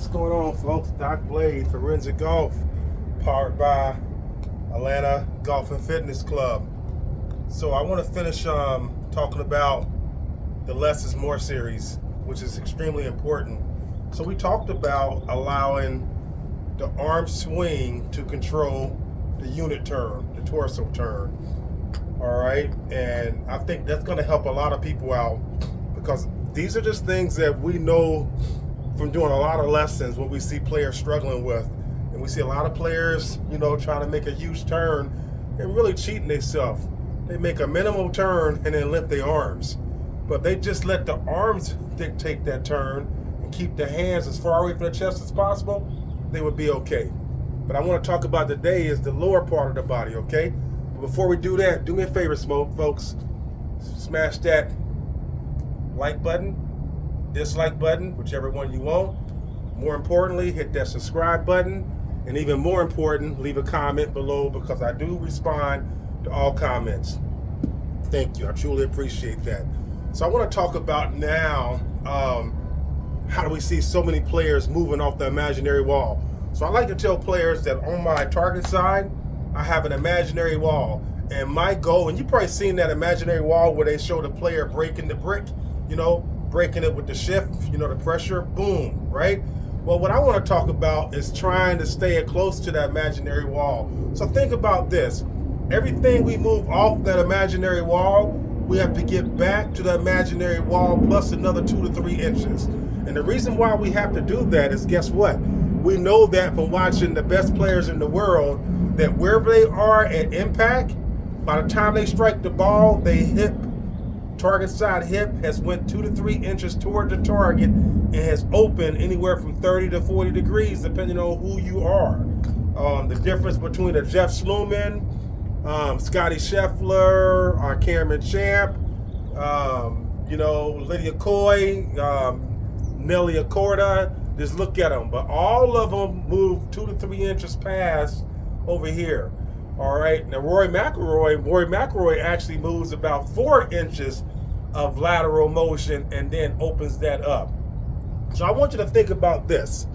What's going on, folks? Doc Blade, Forensic Golf, powered by Atlanta Golf and Fitness Club. So I want to finish talking about the Less is More series, which is extremely important. So we talked about allowing the arm swing to control the unit turn, the torso turn. All right, and I think that's going to help a lot of people out because these are just things that we know from doing a lot of lessons what we see players struggling with. And we see a lot of players, trying to make a huge turn and really cheating themselves. They make a minimum turn and then lift their arms. But they just let the arms dictate that turn and keep the hands as far away from the chest as possible, they would be okay. But I want to talk about today is the lower part of the body, okay? But before we do that, do me a favor, folks. Smash that like button, dislike button, whichever one you want. More importantly, hit that subscribe button. And even more important, leave a comment below because I do respond to all comments. Thank you. I truly appreciate that. So I want to talk about now how do we see so many players moving off the imaginary wall. So I like to tell players that on my target side, I have an imaginary wall. And my goal, and you've probably seen that imaginary wall where they show the player breaking the brick, breaking it with the shift, the pressure, boom, right? Well, what I want to talk about is trying to stay close to that imaginary wall. So think about this. Everything we move off that imaginary wall, we have to get back to the imaginary wall plus another 2 to 3 inches. And the reason why we have to do that is, guess what? We know that from watching the best players in the world, that wherever they are at impact, by the time they strike the ball, they hip, target side hip has went 2 to 3 inches toward the target and has opened anywhere from 30 to 40 degrees, depending on who you are. The difference between a Jeff Sluman, Scotty Scheffler, Cameron Champ, Lydia Coy, Nelly Accorda, just look at them. But all of them move 2 to 3 inches past over here. All right, now Rory McIlroy actually moves about 4 inches of lateral motion and then opens that up. So I want you to think about this.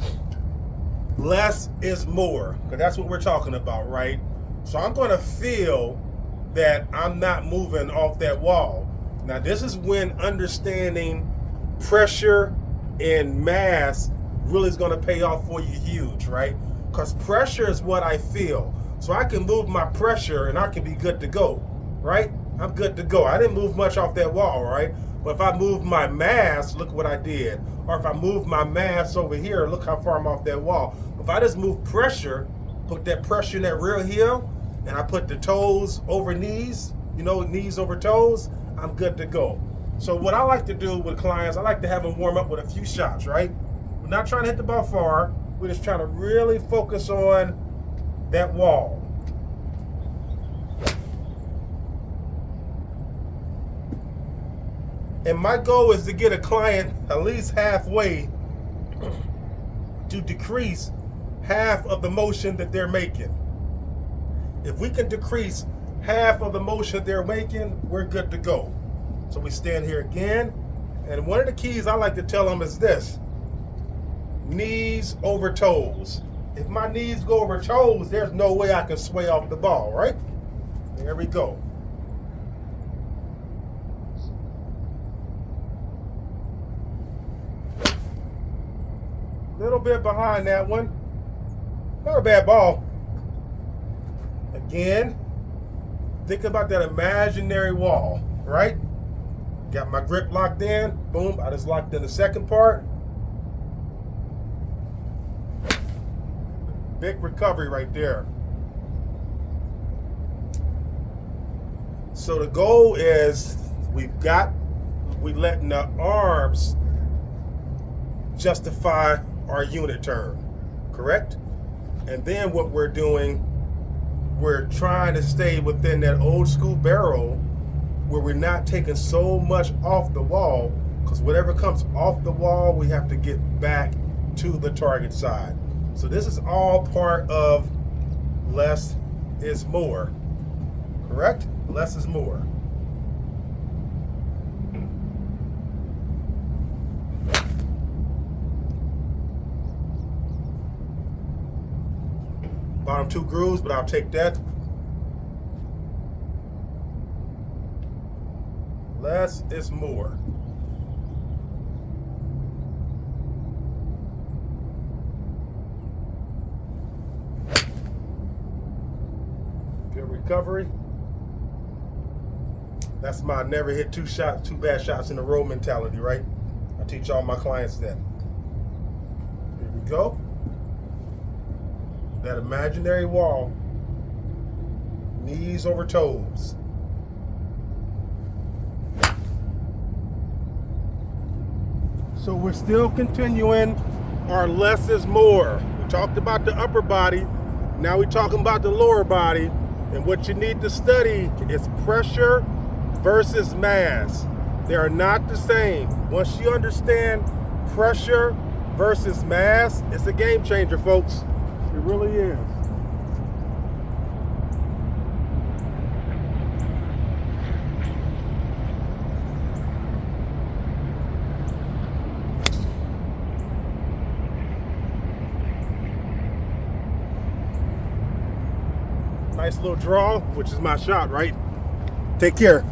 Less is more, because that's what we're talking about, right? So I'm going to feel that I'm not moving off that wall. Now this is when understanding pressure and mass really is going to pay off for you huge, right? Because pressure is what I feel. So I can move my pressure and I can be good to go, right? I'm good to go. I didn't move much off that wall, right? But if I move my mass, look what I did. Or if I move my mass over here, look how far I'm off that wall. If I just move pressure, put that pressure in that rear heel, and I put the toes over knees, knees over toes, I'm good to go. So what I like to do with clients, I like to have them warm up with a few shots, right? We're not trying to hit the ball far. We're just trying to really focus on that wall. And my goal is to get a client at least halfway to decrease half of the motion that they're making. If we can decrease half of the motion they're making, we're good to go. So we stand here again. And one of the keys I like to tell them is this: knees over toes. If my knees go over toes, there's no way I can sway off the ball, right? There we go. Little bit behind that one. Not a bad ball. Again, think about that imaginary wall, right? Got my grip locked in. Boom, I just locked in the second part. Big recovery right there. So the goal is we letting the arms justify our unit turn, correct? And then what we're doing, we're trying to stay within that old school barrel where we're not taking so much off the wall, because whatever comes off the wall, we have to get back to the target side. So this is all part of less is more, correct? Less is more. Bottom 2 grooves, but I'll take that. Less is more. Good recovery. That's my never hit two bad shots in a row mentality, right? I teach all my clients that. Here we go. That imaginary wall. Knees over toes. So we're still continuing our less is more. We talked about the upper body. Now we're talking about the lower body. And what you need to study is pressure versus mass. They are not the same. Once you understand pressure versus mass, it's a game changer, folks. It really is. Nice little draw, which is my shot, right? Take care.